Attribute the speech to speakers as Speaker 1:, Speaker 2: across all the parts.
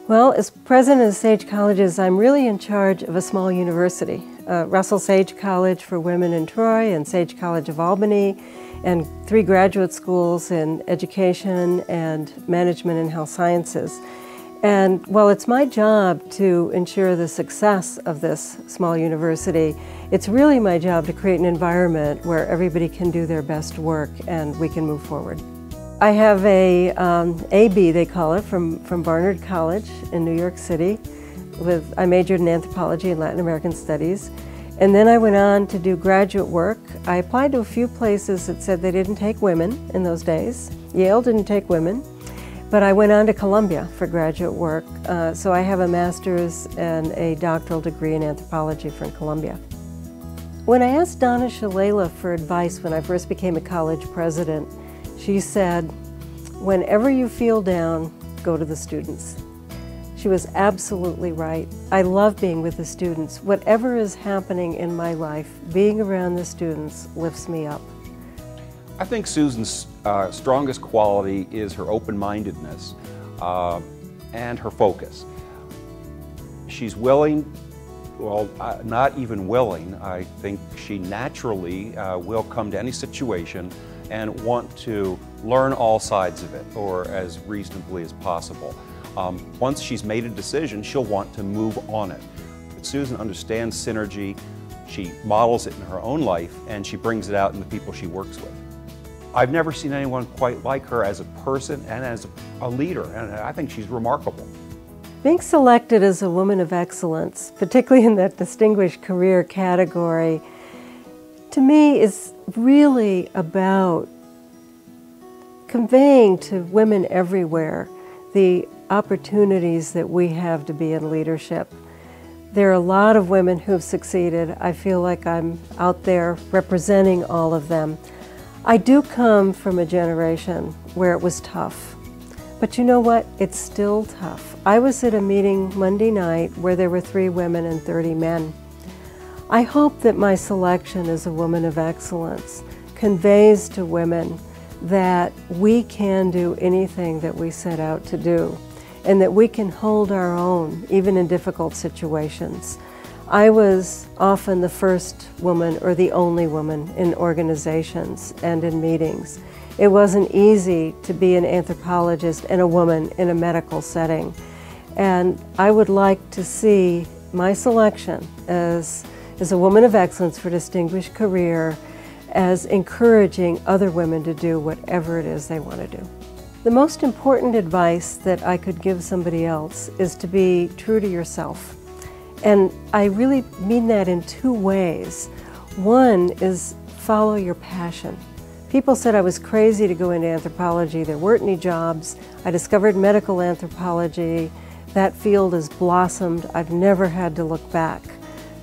Speaker 1: Well, as president of Sage Colleges, I'm really in charge of a small university. Russell Sage College for Women in Troy and Sage College of Albany, and 3 graduate schools in education and management and health sciences. And while it's my job to ensure the success of this small university, it's really my job to create an environment where everybody can do their best work and we can move forward. I have a AB, they call it, from Barnard College in New York City. I majored in anthropology and Latin American studies. And then I went on to do graduate work. I applied to a few places that said they didn't take women in those days. Yale didn't take women. But I went on to Columbia for graduate work. So I have a master's and a doctoral degree in anthropology from Columbia. When I asked Donna Shalala for advice when I first became a college president, she said, "Whenever you feel down, go to the students." She was absolutely right. I love being with the students. Whatever is happening in my life, being around the students lifts me up.
Speaker 2: I think Susan's strongest quality is her open-mindedness and her focus. She's willing, well, not even willing, I think she naturally will come to any situation and want to learn all sides of it, or as reasonably as possible. Once she's made a decision, she'll want to move on it. But Susan understands synergy, she models it in her own life, and she brings it out in the people she works with. I've never seen anyone quite like her as a person and as a leader, and I think she's remarkable.
Speaker 1: Being selected as a woman of excellence, particularly in that distinguished career category, to me is really about conveying to women everywhere the opportunities that we have to be in leadership. There are a lot of women who've succeeded. I feel like I'm out there representing all of them. I do come from a generation where it was tough. But you know what? It's still tough. I was at a meeting Monday night where there were 3 women and 30 men. I hope that my selection as a woman of excellence conveys to women that we can do anything that we set out to do, and that we can hold our own, even in difficult situations. I was often the first woman or the only woman in organizations and in meetings. It wasn't easy to be an anthropologist and a woman in a medical setting. And I would like to see my selection as a woman of excellence for a distinguished career as encouraging other women to do whatever it is they want to do. The most important advice that I could give somebody else is to be true to yourself. And I really mean that in 2 ways. One is follow your passion. People said I was crazy to go into anthropology. There weren't any jobs. I discovered medical anthropology. That field has blossomed. I've never had to look back.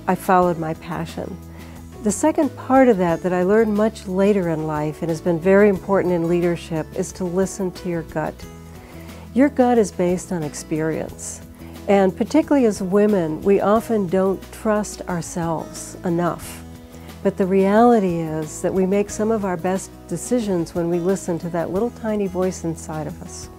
Speaker 1: I followed my passion. The second part of that I learned much later in life and has been very important in leadership is to listen to your gut. Your gut is based on experience. And particularly as women, we often don't trust ourselves enough. But the reality is that we make some of our best decisions when we listen to that little tiny voice inside of us.